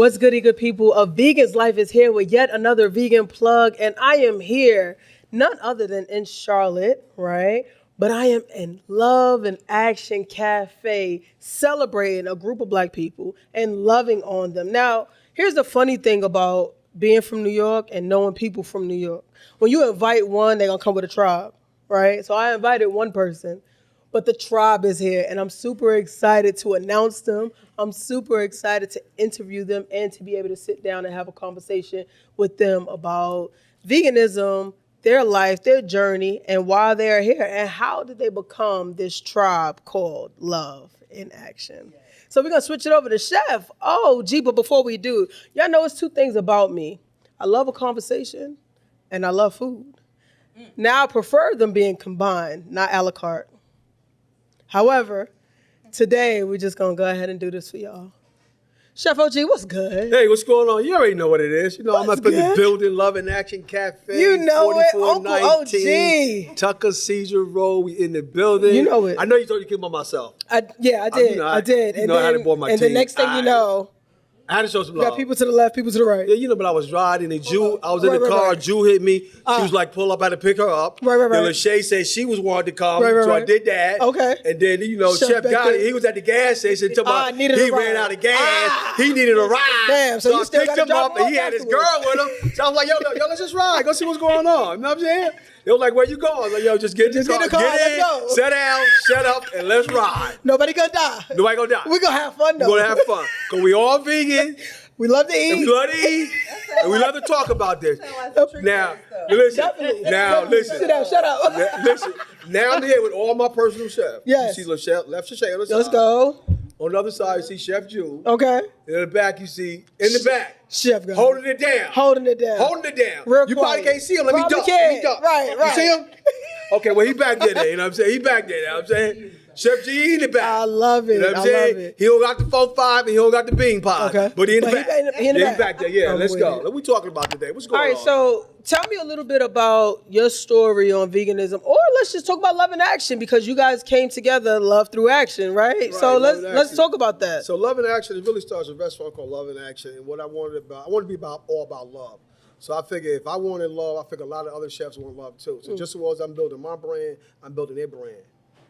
What's goody good people? A Vegan's Life is here with yet another vegan plug, and I am here none other than in Charlotte, right? But I am in Love and Action Cafe celebrating a group of black people and loving on them. Now, here's the funny thing about being from New York and knowing people from New York. When you invite one, they're gonna come with a tribe, right? So I invited one person, but the tribe is here, and I'm super excited to announce them. I'm super excited to interview them and to be able to sit down and have a conversation with them about veganism, their life, their journey, and why they are here, and how did they become this tribe called Love in Action. So we're going to switch it over to Chef. Oh, gee, but before we do, y'all know it's two things about me. I love a conversation, and I love food. Now, I prefer them being combined, not a la carte. However, today we're just gonna go ahead and do this for y'all. Chef OG, what's good? Hey, what's going on? You already know what it is. You know, I'm What's up in the good? building, Love and Action Cafe. You know it, Uncle 4419 OG. Tucker Caesar Road. We in the building. You know it. I know you thought you came by myself. I did. I did. You know, I had to board my and team. the next thing you know, I had to show some you love. got people to the left, people to the right. Yeah, you know, but I was riding and Jew, I was in Right, the right, car, right. Jew hit me. She was like, pull up, I had to pick her up. Right, right, Then right. Lachey said she was wanted to come, Right, right, so I right. did that. Okay. And then, you know, Chef Chef back got there. it. He was at the gas station talking about needed he a ride. ran out of gas. He needed a ride. Damn, so you I still picked gotta him drop up him and he off had his afterwards. girl with him. So I was like, yo, let's just ride. Go see what's going on. You know what I'm saying? They was like, where you going? I was like, yo, just get in the car, let's get in, go. sit down, shut up, and let's ride. Nobody gonna die. Nobody gonna die. We're gonna have fun though. We're gonna have fun. Because we all vegan. We love to And eat. we love to eat, and we love to talk about this. Now, listen. Now, listen. Sit down, shut up. Listen. Now I'm here with all my personal chefs. Yes. You see left Chef on the side. Let's go. On the other side, you see Chef Jew. Okay. And in the back, you see, in the back, Chef got holding it down. Holding it down. Holding it down. Real You quiet. probably can't see him. Let me Probably duck. can't. Let me duck. Right, right. You see him? Okay, well, he back there, you know what I'm saying? He back there, you know what I'm saying? Chef G in the back. I love it. You know what I'm I saying? love it. He don't got the 4-5 and he don't got the bean pie. Okay. But he in the But back. he in the Yeah, back. he back there. Yeah, I'm let's with go. it. What we talking about today? What's going All on? right, so tell me a little bit about your story on veganism, or let's just talk about Love and Action because you guys came together, Love Through Action, right? So Love and let's Action. talk about that. So Love and Action, it really starts a restaurant called Love and Action. And what I wanted to be all about love. So I figure if I wanted love, I figure a lot of other chefs want love too. So just as well as I'm building my brand, I'm building their brand.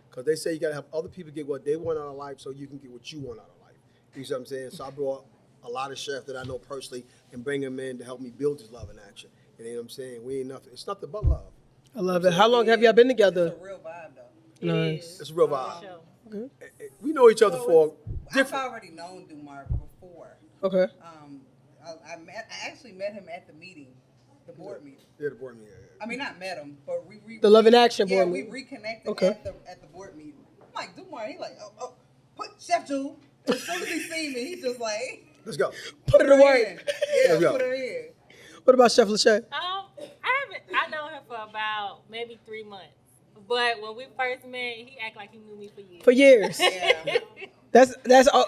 Because they say you got to have other people get what they want out of life so you can get what you want out of life. You see what I'm saying? So I brought a lot of chefs that I know personally and bring them in to help me build this Love and Action. You know what I'm saying? We ain't nothing. It's nothing but love. I love it. How long have y'all been together? It's a real vibe, though. Nice. It's a real vibe. Okay. We know each other for I've different. already known Dumar before. Okay. I actually met him at the meeting, the board meeting. Yeah, the board meeting. I mean, not met him, but The Love and Action board we meeting. reconnected Okay. at the board meeting. I'm like, Dumar, he like, oh, put Chef Jewel. As soon as he see me, he just like, Let's go. Put it to in. work. Yeah, Let's go. put her in. What about Chef Lachey? I know him for about maybe 3 months. But when we first met, he acted like he knew me for years. For years. Yeah. That's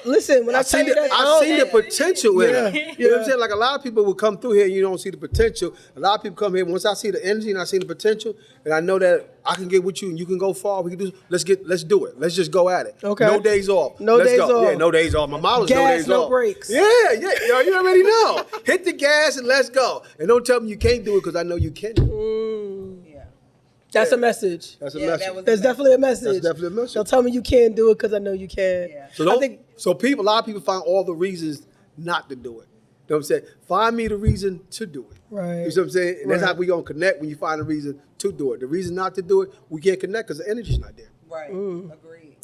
listen, when I tell you that, I've seen the potential in Yeah, it. You know what yeah. I'm saying? Like a lot of people will come through here and you don't see the potential. A lot of people come here, once I see the energy and I see the potential, and I know that I can get with you and you can go far, we can do let's do it. Let's just go at it. Okay. No days off. No Let's days go. off. Yeah, no days off. My motto's no Gas, days no off. brakes. Yeah, yo, you already know. Hit the gas and let's go. And don't tell me you can't do it because I know you can do it. Yeah. That's a message. That's a Yeah, message. that was That's the definitely a message. That's definitely a message. Don't tell me you can't do it because I know you can. Yeah. So I think a lot of people find all the reasons not to do it. You know what I'm saying? Find me the reason to do it. Right. You see what I'm saying? And that's Right. how we gonna connect when you find a reason to do it. The reason not to do it, we can't connect because the energy's not there. Right. Agreed.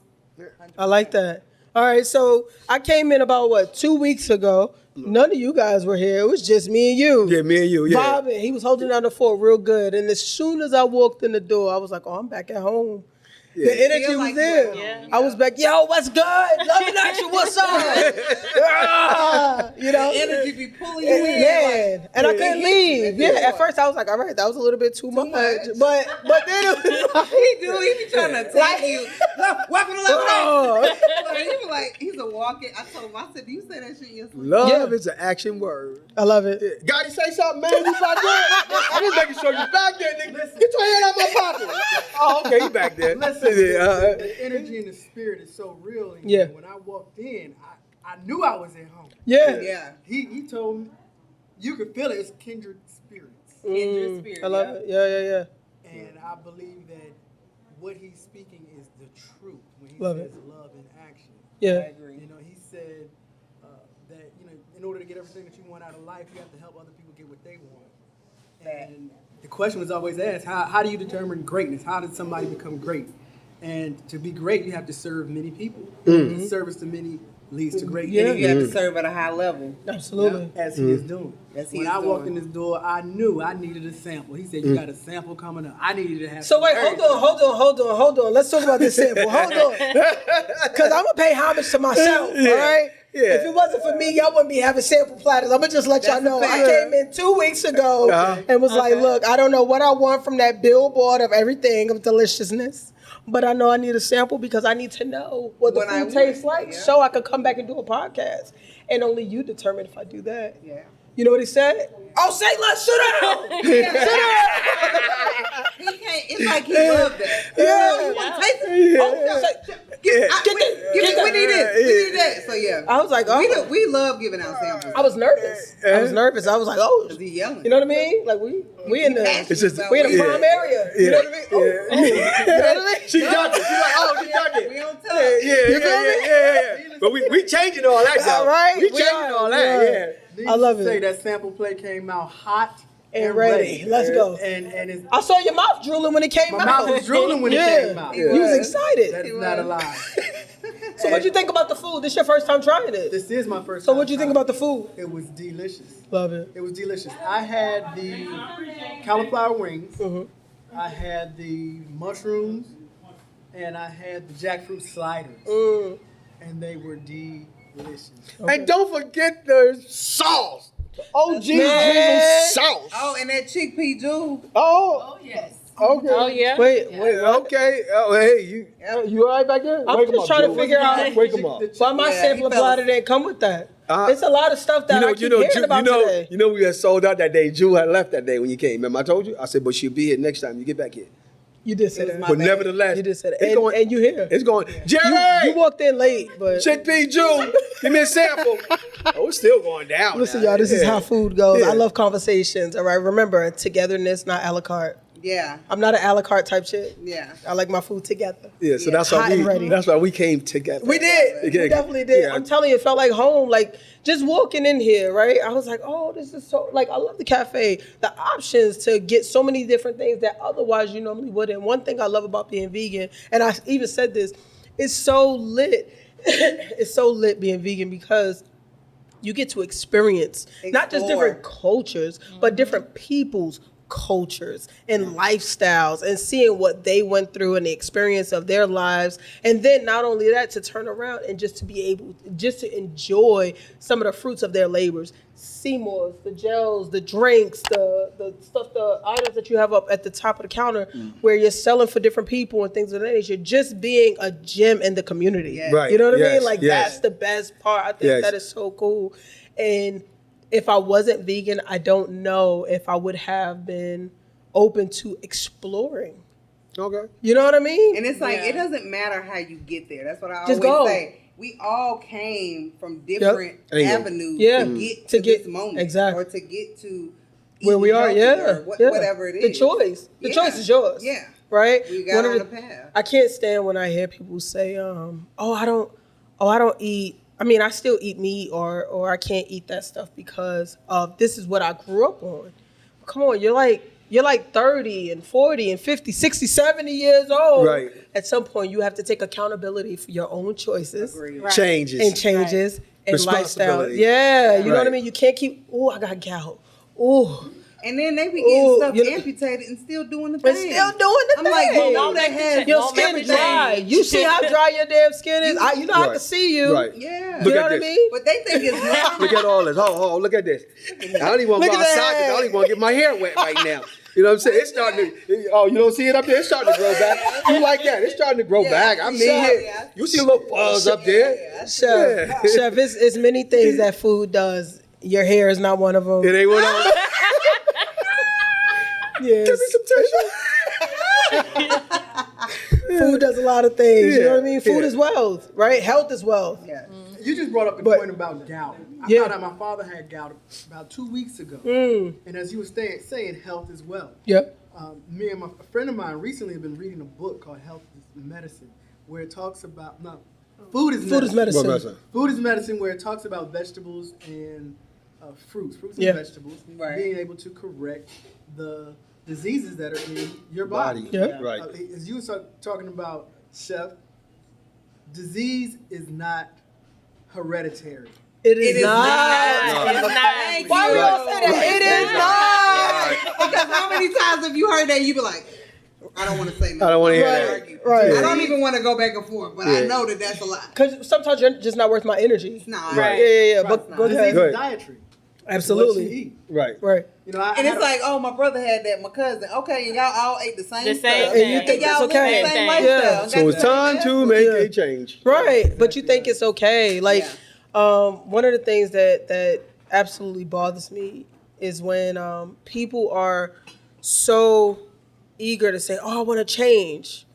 I like that. All right, so I came in about 2 weeks ago. None of you guys were here. It was just me and you. Yeah, me and you, yeah. Vibing. He was holding down the fort real good. And as soon as I walked in the door, I was like, oh, I'm back at home. Yeah. The energy Feel was like there. you're at home. I was back, yo, what's good? Love and Action, what's up? Ah, you know? Energy be pulling you in. Man, and I couldn't leave. Yeah. Yeah, at first I was like, all right, that was a little bit too much. But then it was like, He be trying to attack you. Welcome to Love oh. and Action. He be like, he's a walking. I told him, I said, do you say that shit yesterday? Love Yeah. is an action word. I love it. Yeah. Gotti, say something, man. You back there? I'm just making sure you back there, nigga. Get your hand out my pocket. Oh, okay, he back there. Listen, Yeah, the energy and the spirit is so real. And Yeah. when I walked in, I knew I was at home. Yeah. Yeah. He told me, you could feel it. It's kindred spirits. Kindred spirit. I love it. Yeah. And I believe that what he's speaking is the truth when he Love says it. love in action. Yeah. agree. You know, he said that, you know, in order to get everything that you want out of life, you have to help other people get what they want. And the question was always asked, how do you determine greatness? How did somebody become great? And to be great, you have to serve many people. Service to many leads to greatness. Yeah. You have to serve at a high level. Absolutely. As he is doing. As he When is I walked doing. in this door, I knew I needed a sample. He said, you got a sample coming up. I needed to have So wait, some hold on. Let's talk about this sample. Hold on. Because I'm going to pay homage to myself, all right? Yeah. If it wasn't for me, y'all wouldn't be having sample platters. I'm going to just let y'all That's a know. I fact. came in 2 weeks ago and was like, look, I don't know what I want from that billboard of everything of deliciousness. But I know I need a sample because I need to know what the What I food tastes want, like yeah. so I could come back and do a podcast. And only you determine if I do that. Yeah. You know what he said? Oh, say less, sit down. Sit down. He can't. It's like he loved that. Yeah. You want to taste it? Yeah. Oh, we need this. We need that. So yeah. I was like, oh. We love giving out samples. I was nervous. I was like, oh. Cause he yelling. You know what I mean? Like we in the It's just- we in the prime area. You know what I mean? Oh. You know what I mean? She ducking. She's like, oh, she ducking. We on top. Yeah. But we changing all that, though. All right. We changing all that, yeah. I love it. Say that sample play came out hot And ready. Let's go. And it's, I saw your mouth drooling when it came my out. mouth was drooling when it came out. You was excited. That is not a lie. So what'd you think about the food? This your first time trying it. This is my first So time what'd you think trying about the food? it. It was delicious. Love it. It was delicious. I had the cauliflower wings. I had the mushrooms. And I had the jackfruit sliders. And they were delicious. And don't forget the sauce. The OG Man. sauce. Oh, and that chickpea jewel. Oh, Yes. okay. Oh, yeah. Wait, Okay. Oh, hey, you all right back there? I'm Wake 'em just up, trying to Joe. figure out Wake 'em up. why my Yeah, sampler he fell platter didn't come with that. Uh, It's a lot of stuff that I keep hearing about today. You know, we had sold out that day. Jewel had left that day when you came. Remember, I told you? I said, but she'll be here next time you get back here. You did say that. my But bad. nevertheless, You did say that. it's going, And you here. it's going. Jerry, You walked in late, but chickpea Jewel, give me a sample. Oh, it's still going down. listen, now. y'all, this is Yeah. how food goes. Yeah. I love conversations, all right? Remember, togetherness, not a la carte. Yeah. I'm not an a la carte type shit. Yeah. I like my food together. Yeah, so Yeah. that's Hot why and ready. that's why we came together. We did. We definitely did. Yeah. I'm telling you, it felt like home. Like just walking in here, right? I was like, oh, this is so, like, I love the cafe. The options to get so many different things that otherwise you normally wouldn't. One thing I love about being vegan, and I even said this, it's so lit. It's so lit being vegan because you get to experience not just Explore. different cultures, but different people's cultures and lifestyles and seeing what they went through and the experience of their lives. And then not only that, to turn around and just to be able just to enjoy some of the fruits of their labors. Seymour's, the gels, the drinks, the stuff, the items that you have up at the top of the counter where you're selling for different people and things of that nature. Just being a gem in the community. Yeah. Right. You know what I Yes, mean? Like yes. that's the best part. I think Yes. that is so cool. And if I wasn't vegan, I don't know if I would have been open to exploring. Okay. You know what I mean? And it's like, Yeah. it doesn't matter how you get there. That's what I Just always go. say. We all came from different Angle. avenues Yeah. to get To to get- this moment. exactly. Or to get to Where we eating are, healthy yeah, or yeah. whatever it The is. choice. The Yeah. choice is yours. Yeah. Right? We got One of on the- the path. I can't stand when I hear people say, I don't eat. I mean, I still eat meat or I can't eat that stuff because of this is what I grew up on. Come on, you're like 30 and 40 and 50, 60, 70 years old. Right. At some point, you have to take accountability for your own choices Agreed. Right. Changes. and changes and lifestyle. Responsibility. Yeah, you know what I Right. mean? You can't keep, I got gout. Ooh. And then they be getting stuff you know- amputated and still doing the thing. And still doing the I'm thing. like, well, Don't that make the has Your Don't skin make dry. change. You see how dry your damn skin is? I Right. can see you. Right. Yeah. Look You know at what I this. mean? But they think it's normal. Look at all this. Oh, look at this. I don't even want to Look go at outside that. because I don't even want to get my hair wet right now. You know what I'm saying? It's starting to, oh, you don't see it up there? It's starting to grow back. You like that? It's starting to grow back. I mean, Yeah. you see a little fuzz up there. Yeah. Chef, Yeah. Chef, it's many things that food does. Your hair is not one of them. It ain't one of them. Yes. Give me some tissue. Food does a lot of things. You know what I mean? Food Yeah. is wealth, right? Health is wealth. Yeah. You just brought up the point about gout. I found out my father had gout about 2 weeks ago. And as you were saying, health is wealth. Yep. Me and a friend of mine recently have been reading a book called Health is Medicine, where it talks about, food is medicine. Food is medicine, where it talks about vegetables and fruits and vegetables, being able to correct the diseases that are in your body. Yeah. Right. As you were talking about, Chef, disease is not hereditary. It is not. It's not. Why we all say that? It is not. Because how many times have you heard that? You be like, I don't want to say nothing. I don't want to hear that. Right. I don't even want to go back and forth, but I know that that's a lie. Because sometimes you're just not worth my energy. It's not. Right. Yeah. But go Disease ahead. is dietary. Absolutely. What you eat. Right. Right. You know, And it's like, oh, my brother had that, my cousin. Okay, and y'all all ate the same The same stuff. thing. And you think y'all that's okay. live the same Yeah. lifestyle. Yeah. And So it's that's time to successful. make Yeah. a change. Right. But you think it's okay. Like, one of the things that absolutely bothers me is when people are so eager to say, oh, I want to change.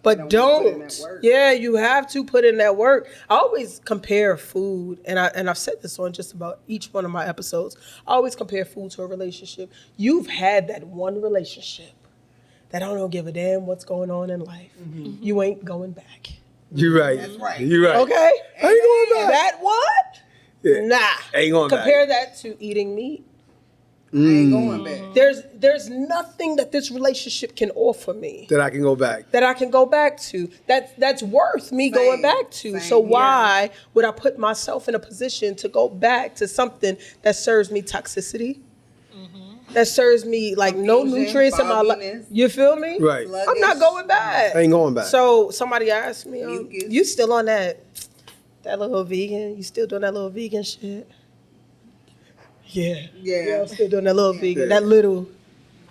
But don't put in don't. that work. Yeah, you have to put in that work. I always compare food, and I've said this on just about each one of my episodes. I always compare food to a relationship. You've had that one relationship that I don't give a damn what's going on in life. You ain't going back. You're right. That's right. You're right. Okay? Ain't going back. That what? Yeah. Nah. Ain't going Compare back. that to eating meat. I ain't going back. There's nothing that this relationship can offer me That I can go back. that I can go back to. That's worth me going back to. Same So here. why would I put myself in a position to go back to something that serves me toxicity? That serves me like no Confusion, nutrients in my life. fogginess. You feel me? Right. I'm not going back. Ain't going back. So somebody asked me, Mucus. you still on that little vegan? You still doing that little vegan shit? Yeah, I'm still doing that little vegan. Yeah. That little.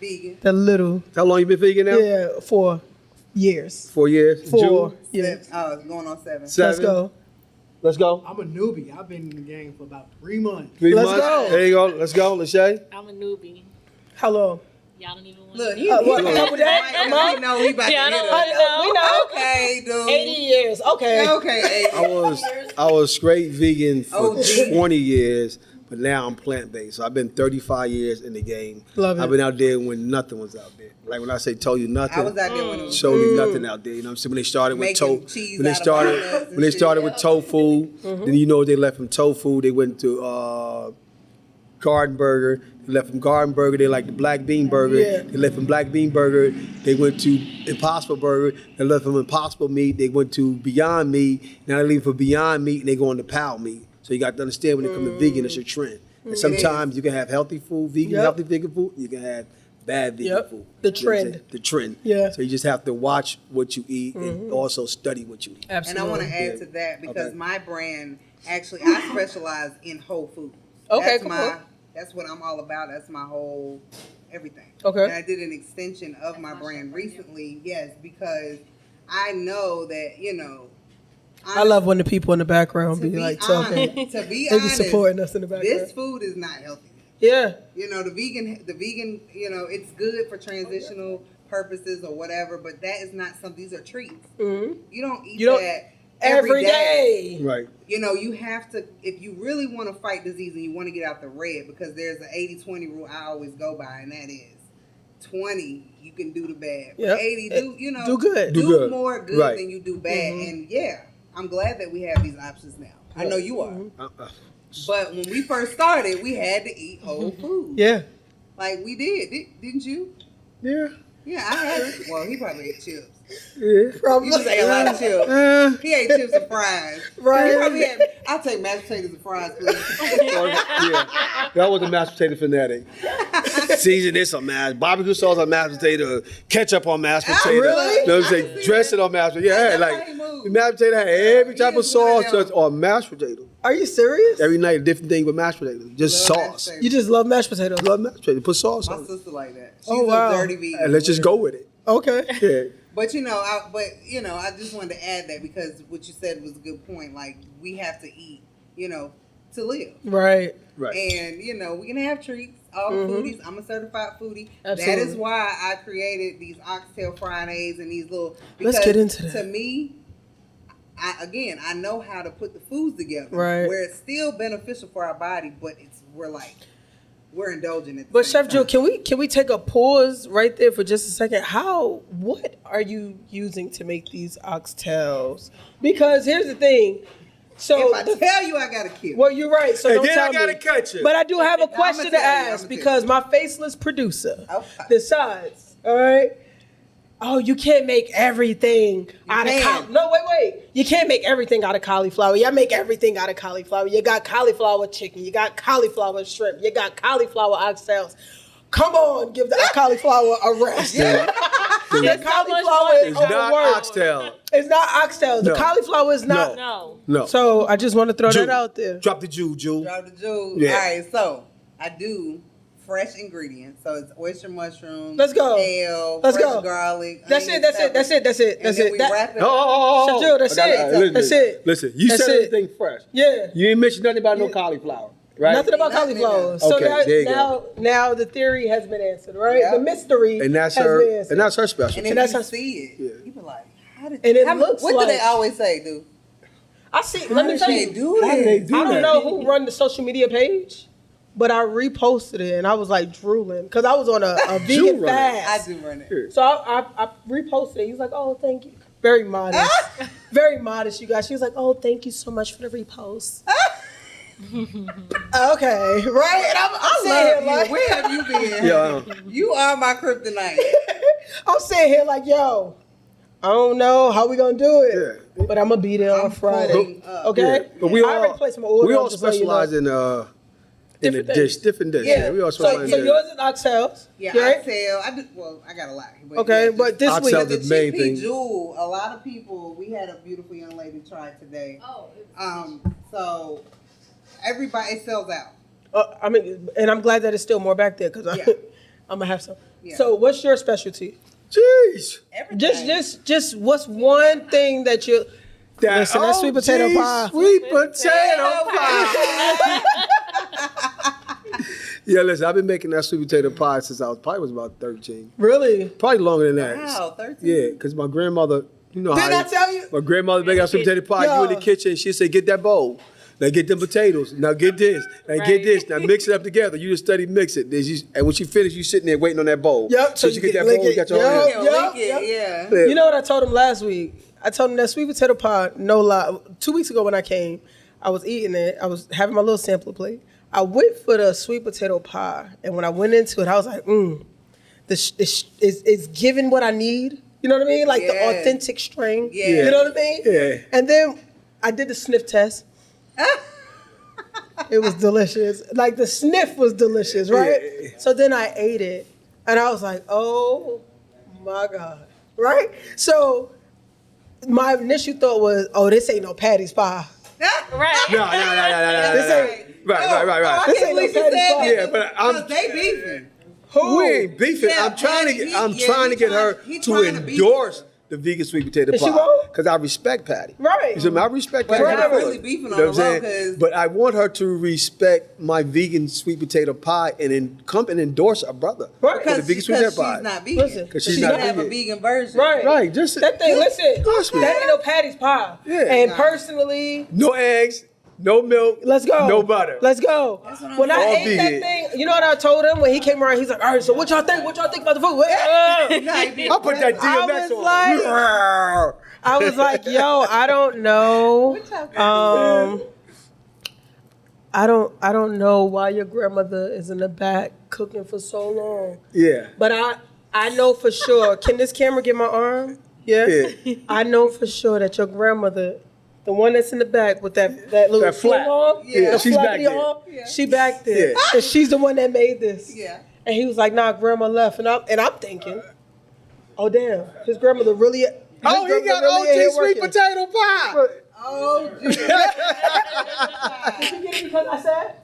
Vegan. How long you been vegan now? Yeah, 4 years. 4 years? 4. June? Yeah. Oh, it's going on 7. 7? Let's go. Let's go. I'm a newbie. I've been in the game for about 3 months. 3 Let's months? go. There you go. Let's go, Lachey. I'm a newbie. How long? Y'all don't even want Look, to he what, he- couple days? he Month? know he about to Yeah, I hit don't us. want to know. We know. Okay, dude. 80 years. Okay. Okay, 80. I was straight vegan for Oh, gee. 20 years, but now I'm plant-based. So I've been 35 years in the game. Love it. I've been out there when nothing was out there. Like when I say told you nothing, I was out there when it was showed you nothing out there. You know what I'm saying? When they started with Making cheese when they out of started walnuts and when they shit. started with tofu, then you know they left from tofu. They went to Garden Burger. They left from Garden Burger. They like the Black Bean Burger. Yeah. They left from Black Bean Burger. They went to Impossible Burger. They left from Impossible Meat. They went to Beyond Meat. Now they leave for Beyond Meat and they go on to Pow Meat. So you got to understand when it comes to vegan, it's a trend. And sometimes you can have healthy food, healthy vegan food. You can have bad vegan food. The You know what I'm trend. saying? The trend. Yeah. So you just have to watch what you eat and also study what you eat. And Absolutely. I want to add Yeah. to that because Okay. my brand, actually, I specialize in whole food. Okay, That's cool. That's what I'm all about. That's my whole everything. Okay. And I did an extension of my brand recently, yes, because I know that, I love when the people in the background be like talking. To be They be honest, supporting us in the background. this food is not healthy. Yeah. The vegan, it's good for transitional purposes or whatever, but that is not something. These are treats. Mhm. You don't eat You don't- that Every day. Right. You have to, if you really want to fight disease and you want to get out the red, because there's an 80-20 rule I always go by, and that is 20, you can do the bad. But Yep. 80, do good. Do Do good. more good Right. than you do bad. And yeah, I'm glad that we have these options now. I know you are. But when we first started, we had to eat whole food. Yeah. Like we didn't you? Yeah. Yeah, I had. Well, he probably ate chips. Yeah. Probably. You just ate a lot of chips. He ate chips and fries. Right. He probably had. I'll take mashed potatoes and fries, please. Yeah. That was a mashed potato fanatic. Season this on mashed, barbecue sauce on mashed potato, ketchup on mashed potato. really? You know what I'm saying? Dress it on mashed potato. Yeah, That's like how he moves. the mashed potato had every He type of is one of sauce them. just on mashed potato. Are you serious? Every night, a different thing with mashed potato. Just Love mashed sauce. potatoes. You just love mashed potatoes. Love mashed potato. Put sauce My on it. sister like that. She's Oh, wow. a dirty vegan. And let's just go with it. Okay. Yeah. But I just wanted to add that because what you said was a good point. Like we have to eat, to live. Right. Right. And we can have treats. All foodies. I'm a certified foodie. That Absolutely. is why I created these oxtail Fridays and these little. Let's because get into that. To me, I know how to put the foods together, Right. where it's still beneficial for our body, but we're indulging it. But Chef Joe, can we take a pause right there for just a second? What are you using to make these oxtails? Because here's the thing. So if I tell you, I gotta kill. well, you're right. So And don't then tell I gotta me. catch it. But I do have a I'ma question to tell you, ask I'ma because tell my faceless producer Okay. decides. All right. Oh, you can't make everything out of can. No, wait. You can't make everything out of cauliflower. You make everything out of cauliflower. You got cauliflower chicken. You got cauliflower shrimp. You got cauliflower oxtails. Come on, give the cauliflower a rest. The cauliflower is It's not overworked. oxtail. It's not oxtail. The No. cauliflower is not. No. No. So I just want to throw Jew. that out there. Drop the Jew. Drop the jewel. Yeah. All right, so I do fresh ingredients. So it's oyster mushrooms. Let's go. Kale. Let's fresh go. garlic. That's onions, it. That's it. That's it. That's it. And That's then it. we That- wrap it Oh, up. Shadur, that's it. That's it. Listen, you That's said it. everything fresh. Yeah. You ain't mentioned nothing about no cauliflower, right? Nothing about Nothing cauliflower. in So Okay, there you now the theory has been answered, right? Yeah. The mystery And that's has been her. answered. And that's her special. And if that's you how- see it, Yeah. you be like, how did And it how- looks what do like- they always say, dude? I see. Let me How tell did you. they do How do they this? do I don't that? know who run the social media page, but I reposted it and I was like drooling because I was on a vegan run it. I fast. do run it. Here. So I reposted it. He was like, "Oh, thank you." Very modest. Very modest, you guys. She was like, "Oh, thank you so much for the repost." Okay, right? And I'm sitting here Love you. like, Where have you been? Yeah. You are my kryptonite. I'm sitting here like, yo, I don't know how we gonna do it, Yeah. but I'm gonna be there on I'm Friday. pulling up. Okay? Yeah. But we I already all placed my order. we all I'm just letting you know. specialize in the Different dish, things. different dish. Yeah. We all So specialize in yours is oxtails. Yeah, right? oxtail. I do. Well, I got a lot. But Okay, yeah, but this Oxtails week, But the the main chickpea thing. jewel, a lot of people. We had a beautiful young lady try it today. So everybody it sells out. I mean, and I'm glad that it's still more back there because Yeah. I'm gonna have some. Yeah. So, what's your specialty? Jeez. Everything. Just what's one thing that you? Listen, that sweet potato geez, pie. Sweet potato pie. Yeah, listen, I've been making that sweet potato pie since I was about 13. Really? Probably longer than that. Wow, 13. Yeah, because my grandmother, you know Didn't how I tell you? my grandmother make that sweet potato pie. Yo. You in the kitchen, she say, get that bowl. Now get them potatoes. Now get this. Now get Right. this. Now mix it up together. You just study mix it. And when she finished, you sitting there waiting on that bowl. Yep, So so you you get can that lick bowl, it. you got your Yup. own. Yeah, Yup, lick it, yup. yeah. Yeah. You know what I told him last week? I told him that sweet potato pie, no lie. 2 weeks ago when I came, I was eating it. I was having my little sampler plate. I went for the sweet potato pie, and when I went into it, I was like, this is giving what I need. You know what I mean? Like the Yeah. authentic string. Yeah. You know what I mean? Yeah. And then I did the sniff test. It was delicious. Like the sniff was delicious, right? Yeah. So then I ate it, and I was like, oh my God, right? So my initial thought was, oh, this ain't no Patty's pie. Right. No. This ain't. Right. I This can't ain't believe no you said Patty's that. pie. Yeah, but I'm- Because they beefing. Who? We ain't beefing. Yeah, I'm trying Patty, to he get her he to trying to beef endorse the vegan sweet potato And she pie won't? because I respect Patty. Right. You see, I respect But Patty. they're not Fuller. really beefing You on know the what I'm low, saying? 'cause- But I want her to respect my vegan sweet potato pie and come and endorse a brother Right. for the Because vegan sweet potato she's pie. not vegan. Listen, 'Cause She's she's not not have a vegan. vegan version. Right. Right, just That thing, listen, Trust me. that ain't no Patty's pie. Yeah. And Nah. personally, no eggs, no milk, let's go. no butter. Let's go. what I'm When I saying. ate All that vegan. thing, you know what I told him when he came around? He's like, all right, so what y'all think? What y'all think about the food? I put that DMX was on. like- I was like, yo, I don't know. I don't know why your grandmother is in the back cooking for so long. Yeah. But I know for sure. Can this camera get my arm? Yeah. Yeah. I know for sure that your grandmother, the one that's in the back with that little That flat. flip arm, Yeah. the She's flappity back there. arm, Yeah. she back there, Yeah. and she's the one that made this. Yeah. And he was like, "Nah, grandma left," and I'm thinking, "Oh damn, his grandmother really." his Oh, he grandmother got really in here OG sweet working. potato pie. Oh, Did you get it because I said?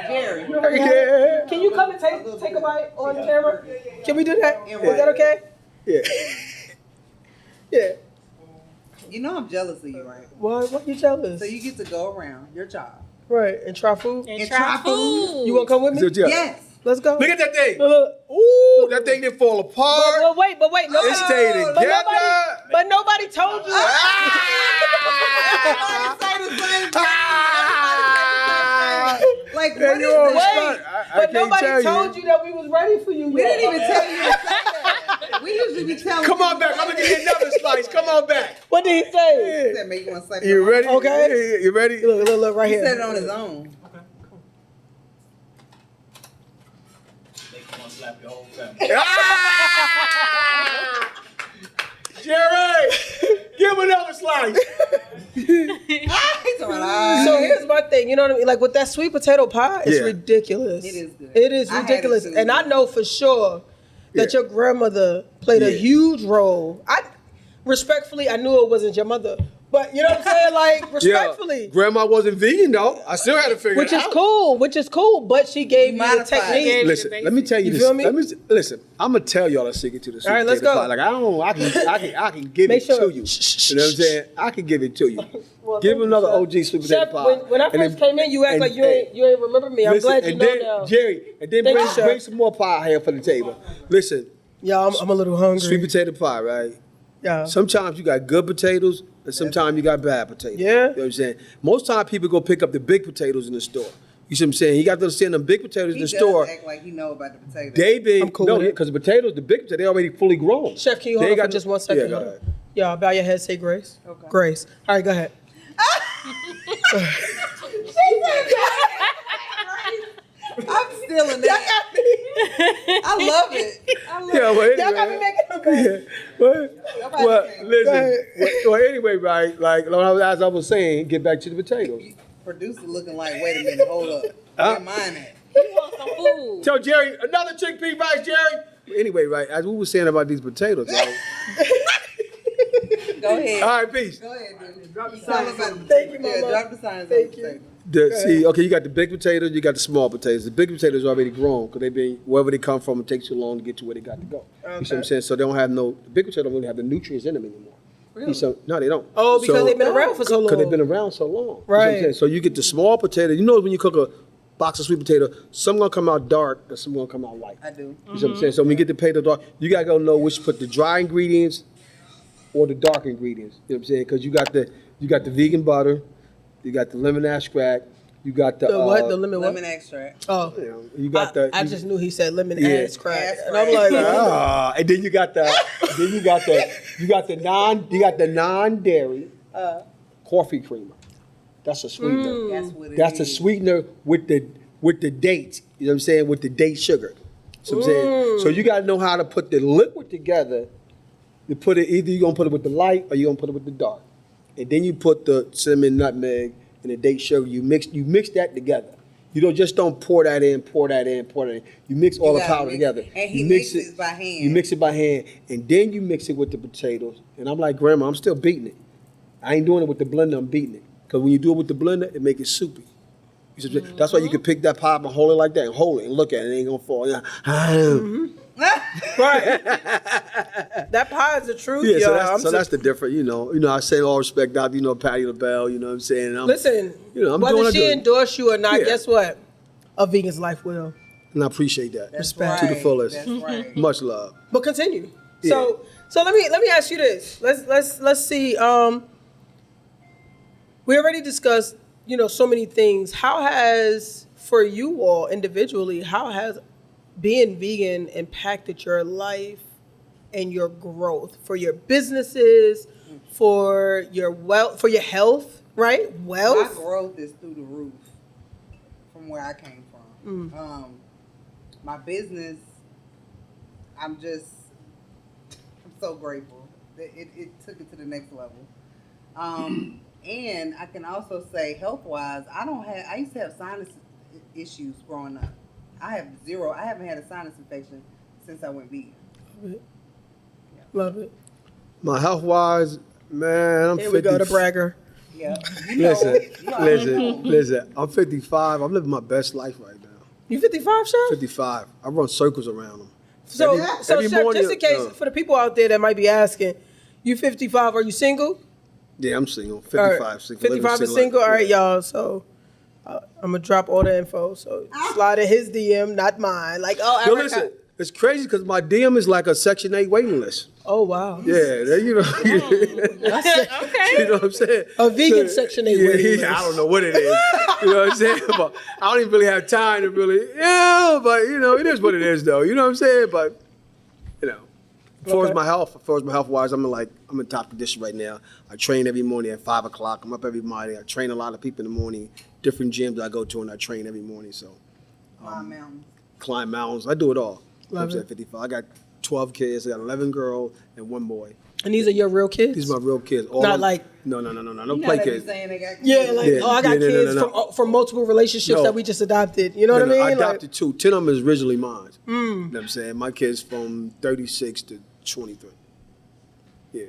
Jerry. You already had it? Can you come and take a bite on camera? Can we do that? Is that okay? Yeah. Yeah. You know I'm jealous of you, right? Why you jealous? So you get to go around your job. Right, and try food. And And try try food. You want to come with me? So, yeah. Yes. Let's go. Look at that thing. Look. Ooh, that thing didn't fall apart. But wait. It stayed But together. But nobody told you. Like, Yeah, what you is always this? stunt. I But can't nobody tell told you that we was ready for you. We didn't even tell you to say that. We usually be telling Come on people back. I'm gonna give you another slice. Come on back. What did he say? He said, make you want to slap You your ready? Okay. You ready? Look right He here. said it on his own. Make you want to slap your whole family. Jerry, give him another slice. He's talking about, So here's my thing, you know what I mean? Like with that sweet potato pie, it's Yeah. ridiculous. It is good. It is I had it ridiculous. too. And I know for sure that Yeah. your grandmother played a Yeah. huge role. Respectfully, I knew it wasn't your mother. But you know what I'm saying? Like, respectfully. Grandma wasn't vegan though. I still had to figure Which it is out. cool. But she gave You me the modified it. technique. Listen, let me tell you You this. feel me? Listen, I'm gonna tell y'all a secret to the sweet All right, let's potato go. pie. Like I can give Make it sure- to you. You know what I'm saying? I can give it to you. Well, Give thank him you, another Chef. OG sweet potato Chef, pie. when I And first then- came in, you act and- like you ain't remember me. I'm listen, glad you and know then, now. Jerry, and then Thank bring, you, Chef. bring some more pie here for the table. Listen, Yeah, I'm a little hungry. sweet potato pie, right? Yeah. Sometimes you got good potatoes, and sometimes you got bad potatoes. Yeah. You know what I'm saying? Most time people go pick up the big potatoes in the store. You see what I'm saying? You got to understand them big potatoes he in the does store. act like he know about the potatoes. They been I'm cool with it. because the potatoes, the big potatoes, they already fully grown. Chef, can you They hold on got for just 1 second? Yeah, go ahead. Y'all, bow your head, say grace. Okay. Grace. All right, go ahead. I'm stealing that. I love it. I love Yeah, it. well, Y'all got me anyway. making them Nobody Well, can. listen. Well, anyway, right? Like as I was saying, get back to the potatoes. Producer looking like, wait a minute, hold up. Where mine at? He wants some food. Tell Jerry another chickpea rice, Jerry. Anyway, right? As we were saying about these potatoes, right? Go ahead. All right, peace. Go ahead, dude. Drop the Tell signs us about on the the Thank you, potatoes. Yeah, Mama. drop the signs Thank on the you. potatoes. See, okay, you got the big potatoes, you got the small potatoes. The big potatoes are already grown because they've been wherever they come from. It takes too long to get to where they got to go. You see what I'm saying? So they don't have the big potatoes don't really have the nutrients in them anymore. Really? No, they don't. Oh, because they've been around for so long. Because they've been around so long. You see what I'm Right. saying? So you get the small potato. You know when you cook a box of sweet potato, some gonna come out dark and some gonna come out light. I do. You see what I'm saying? So when you get the potato dark, you gotta go know which put the dry ingredients or the dark ingredients. You know what I'm saying? Because you got the vegan butter, you got the lemon extract, you got the, The what? The lemon what? Lemon extract. Oh. you know, you got the. I just knew he said lemon Yeah. ass crack. Ass And I'm crack. like, and then you got the non-dairy coffee creamer. That's a sweetener. That's what it is. That's a sweetener with the dates. You know what I'm saying? With the date sugar. So I'm saying. So you gotta know how to put the liquid together. You put it either you're gonna put it with the light or you're gonna put it with the dark. And then you put the cinnamon, nutmeg, and the date sugar. You mix that together. You don't pour that in. You mix all the gotta powder mix together. it. And he You mix mixes by hand. You mix it by hand, and then you mix it with the potatoes. And I'm like, Grandma, I'm still beating it. I ain't doing it with the blender. I'm beating it because when you do it with the blender, it make it soupy. You see what I'm saying? That's why you can pick that pie up and hold it like that and hold it and look at it. It ain't gonna fall. Yeah. right. That pie is the truth, Yeah, y'all. so that's the difference, you know. I say all respect out, Patty LaBelle, you know what I'm saying? Listen, I'm doing whether what I she do. endorse you or not, Yeah. guess what? A vegan's life will. And I appreciate that. That's Respect. right. To the fullest. That's right. Much love. But continue. Yeah. So let me ask you this. Let's see. We already discussed, so many things. How has, for you all individually, how has being vegan impacted your life and your growth for your businesses, for your wealth, for your health, right? My Wealth. growth is through the roof from where I came from. My business, I'm so grateful that it took it to the next level. And I can also say health-wise, I used to have sinus issues growing up. I haven't had a sinus infection since I went vegan. Love it. My health-wise, man, I'm 50. Here we go, the bragger. Yeah. Listen. I'm 55. I'm living my best life right now. You 55, Chef? 55. I run circles around them. So, every Chef, morning, just in case, for the people out there that might be asking, you 55, are you single? Yeah, I'm single. All 55 right. single. 55 living is single? life. All right, y'all. So I'm going to drop all the info. So slide in his DM, not mine. Like, oh, Yo, Ericka. listen. It's crazy because my DM is like a Section 8 waiting list. Oh wow. Yeah, you know. Okay. You know what I'm saying? A vegan Section 8 waiting list. I don't know what it is. You know what I'm saying? But I don't even really have time to really, but you know, it is what it is though. You know what I'm saying? But, you know, as far as my health wise, I'm in top condition right now. I train every morning at 5 o'clock. I'm up every morning. I train a lot of people in the morning, different gyms I go to, and I train every morning. So climb mountains. I do it all. Love I'm it. at 55. I got 12 kids. I got 11 girls and 1 boy. And these are your real kids? These are my real kids. All Not them- like- No, play kids. Yeah, like, Yeah, oh, I got yeah, no, kids no. from multiple relationships No. that we just adopted. You know what I mean? I adopted Like, 2. 10 of them is originally mine. You know what I'm saying? My kids from 36 to 23. Yeah.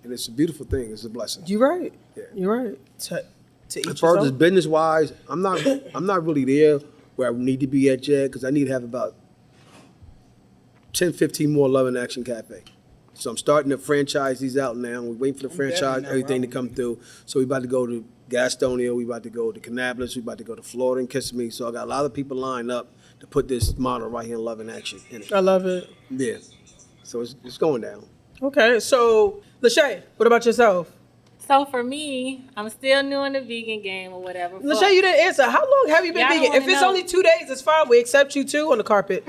And it's a beautiful thing. It's a blessing. you're right. Yeah. You're right. To each As far as his own. business wise, I'm not really there where I need to be at yet because I need to have about 10, 15 more Love and Action Cafe. So I'm starting to franchise these out now. We're waiting for the franchise, everything to come through. So we about to go to Gastonia, we about to go to Kannapolis, we about to go to Florida and Kissimmee. So I got a lot of people lined up to put this model right here in Love and Action in it. I love it. Yeah. So it's going down. Okay, so Lachey, what about yourself? So for me, I'm still new in the vegan game or whatever. Lachey, you didn't answer. How long have you been Yeah, I don't vegan? If wanna it's know. only 2 days, it's fine. We accept you too on the carpet.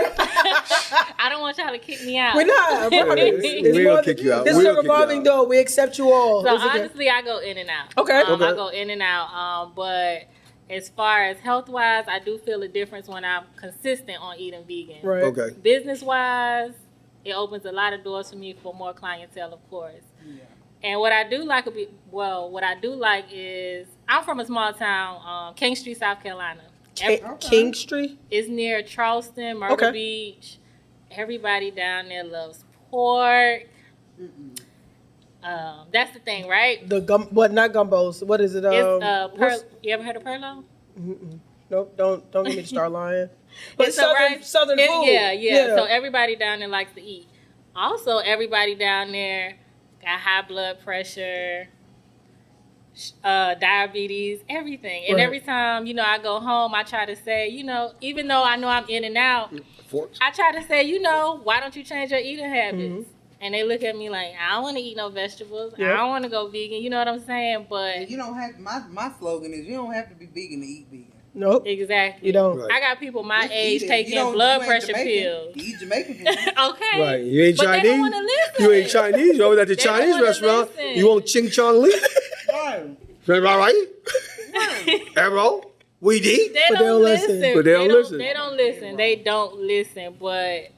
I don't want y'all to kick me out. We're not. I mean, it's We'll more kick than- you out. This We'll is a kick you revolving out. door. We accept you all. So Is it good? honestly, I go in and out. Okay. Okay. I go in and out. But as far as health wise, I do feel a difference when I'm consistent on eating vegan. Right. Okay. Business wise, it opens a lot of doors for me for more clientele, of course. And what I do like is I'm from a small town, King Street, South Carolina. King Street? It's near Charleston, Myrtle Okay. Beach. Everybody down there loves pork. That's the thing, right? The not gumbos. What is it? It's you ever heard of Perlo? Nope. Don't get me to start lying. But It's a rice- southern it- food. Yeah. So everybody down there likes to eat. Also, everybody down there got high blood pressure, diabetes, everything. And Right. every time, I go home, I try to say, even though I know I'm in and out, Forks. I try to say, why don't you change your eating habits? And they look at me like, I don't want to eat no vegetables. Yeah. I don't want to go vegan. You know what I'm saying? But You don't have my slogan is you don't have to be vegan to eat vegan. Nope. exactly. You don't. Right. I got people my Just age eat it. taking You don't- blood you ain't pressure Jamaican. pills. You eat Jamaican food. Okay. Right. You ain't But Chinese. they don't want to listen. You ain't Chinese. You over at the They don't Chinese wanna restaurant. listen. You want Ching Chong Lee? Right. Right? Arrow? We eat? They But they don't don't listen. listen. But they don't listen. They don't listen. They don't listen. But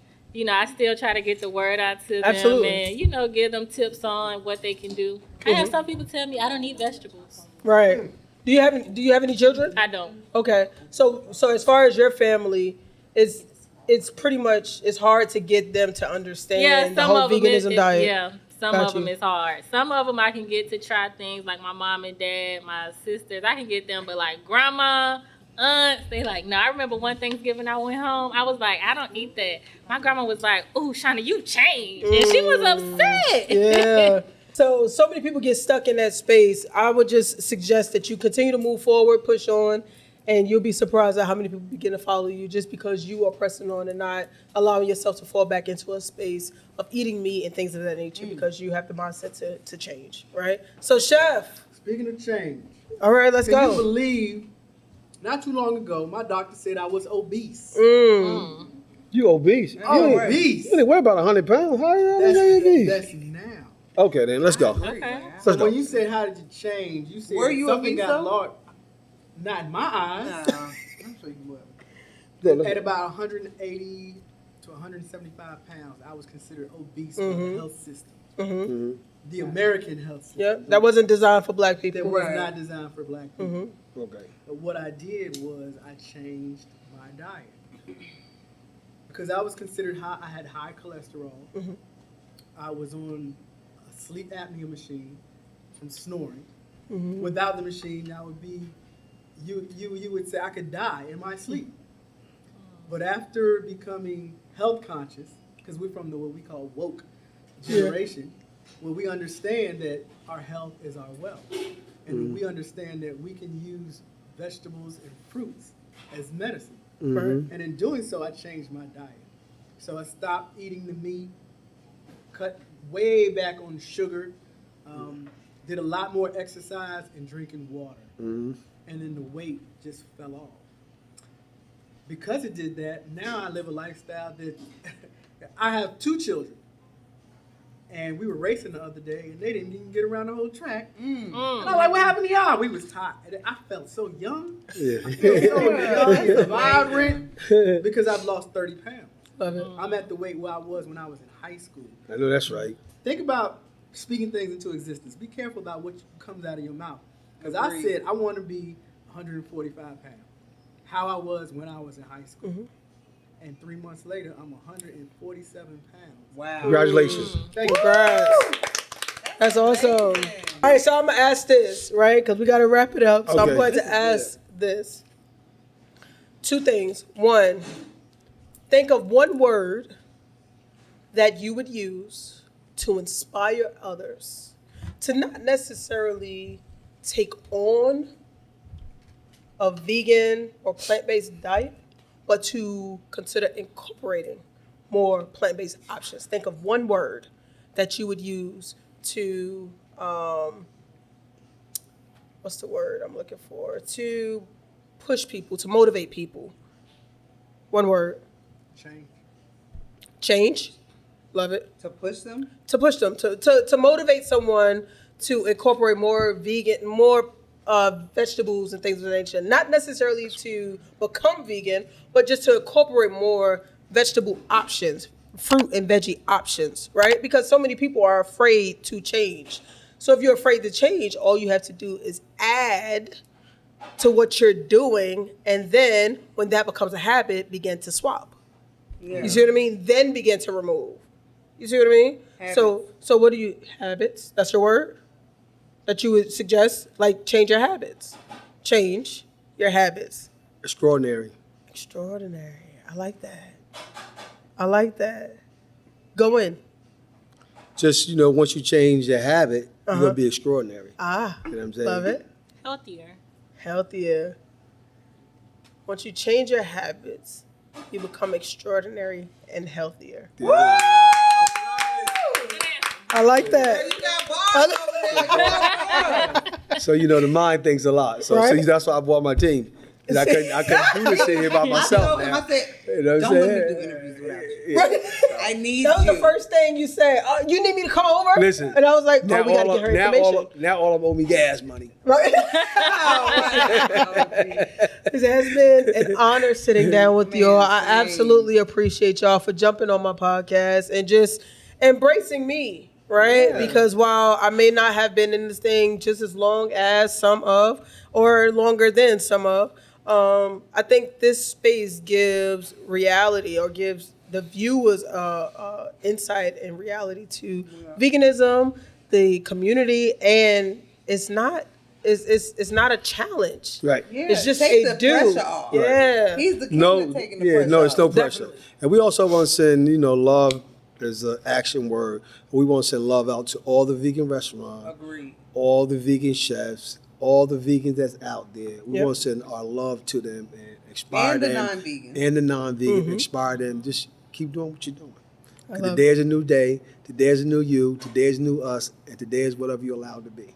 I still try to get the word out to them Absolutely. and give them tips on what they can do. I have some people tell me I don't eat vegetables. Right. Do you have any children? I don't. Okay. So as far as your family, it's pretty much it's hard to get them to understand Yeah, the some whole of them veganism diet. Yeah, some Got of them you. is hard. Some of them I can get to try things like my mom and dad, my sisters. I can get them, but like grandma, aunts, they like, no. I remember one Thanksgiving I went home. I was like, I don't eat that. My grandma was like, "Ooh, Shauna, you changed," and she was upset. Yeah. So many people get stuck in that space. I would just suggest that you continue to move forward, push on, and you'll be surprised at how many people begin to follow you just because you are pressing on and not allowing yourself to fall back into a space of eating meat and things of that nature because you have the mindset to change, right? So, Chef, Speaking of change, all right, let's can you go. believe not too long ago, my doctor said I was obese. You obese. Oh, you obese. You only weigh about 100 pounds. How you That's, obese? that's now. Okay, then let's go. Okay. So Let's go. when you said how did you change, you said Were you something obese, got though? large. Not in my eyes. Nah, I'm sure you will. Go, let's At go. about 180 to 175 pounds, I was considered obese in the health system. The American health system. Yeah, that wasn't designed for black people. That was Right. not designed for black people. Okay. But what I did was I changed my diet. Because I was considered high, I had high cholesterol. I was on a sleep apnea machine from snoring. Without the machine, I would be, you would say I could die in my sleep. But after becoming health conscious, because we're from what we call woke generation, where we understand that our health is our wealth. And we understand that we can use vegetables and fruits as medicine. Right. And in doing so, I changed my diet. So I stopped eating the meat, cut way back on sugar, did a lot more exercise and drinking water. And then the weight just fell off. Because it did that, now I live a lifestyle that I have 2 children. And we were racing the other day, and they didn't even get around the whole track. And I was like, what happened to y'all? We was tired. And I felt so young. Yeah. I felt so young and vibrant because I've lost 30 pounds. Love it. I'm at the weight where I was when I was in high school. I know that's right. Think about speaking things into existence. Be careful about what comes out of your mouth. Because I Agreed. said I want to be 145 pounds, how I was when I was in high school. And 3 months later, I'm 147 pounds. Wow. Congratulations. Thank you. Congrats. That's awesome. All right, so I'm going to ask this, right? Because we got to wrap it up. So I'm Okay. going This to is ask this. 2 things. 1, think of one word that you would use to inspire others to not necessarily take on a vegan or plant-based diet, but to consider incorporating more plant-based options. Think of one word that you would use to, what's the word I'm looking for? To push people, to motivate people. One word. Change. Change. Love it. To push them? To push them, to motivate someone to incorporate more vegan, more vegetables and things of that nature. Not necessarily to become vegan, but just to incorporate more vegetable options, fruit and veggie options, right? Because so many people are afraid to change. So if you're afraid to change, all you have to do is add to what you're doing, and then when that becomes a habit, begin to swap. Yeah. You see what I mean? Then begin to remove. You see what I mean? Habits. So what do you, habits? That's your word? That you would suggest, like change your habits. Change your habits. Extraordinary. Extraordinary. I like that. I like that. Go in. Just, once you change your habit, you're going to be extraordinary. Ah, You know what I'm saying? love it. Healthier. Healthier. Once you change your habits, you become extraordinary and healthier. I like that. You got bars over there. So, the mind thinks a lot. So, Right. that's why I bought my team. 'Cause I couldn't do this shit here by I myself told him, now. I said, You know what I'm don't let saying? me do interviews without you. Yeah. I need That was you. the first thing you said. You need me to come over? Listen, And I was like, Now we got to all get her of- now information. all of them owe me gas money. Right? It has been an honor sitting down with y'all. I same. absolutely appreciate y'all for jumping on my podcast and just embracing me, right? Yeah. Because while I may not have been in this thing just as long as some of, or longer than some of, I think this space gives reality or gives the viewers insight and reality to veganism, the community, and it's not a challenge. Right. Yeah, It's just take a the do. pressure off. Yeah. He's the king No, of taking the pressure it's no off. pressure. Definitely. And we also want to send, love is an action word. We want to send love out to all the vegan restaurants, Agreed. all the vegan chefs, all the vegans that's out there. We Yep. want to send our love to them and inspire And the them. non-vegans. And the non-vegan, inspire them. Just keep doing what you're doing. 'Cause love today is a new day. Today is a new you. Today is a new us. And today is whatever you're allowed to be.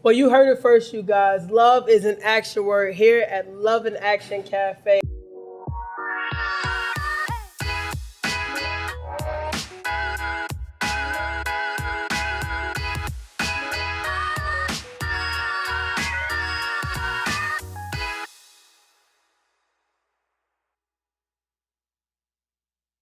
Well, you heard it first, you guys. Love is an action word here at Love in Action Cafe.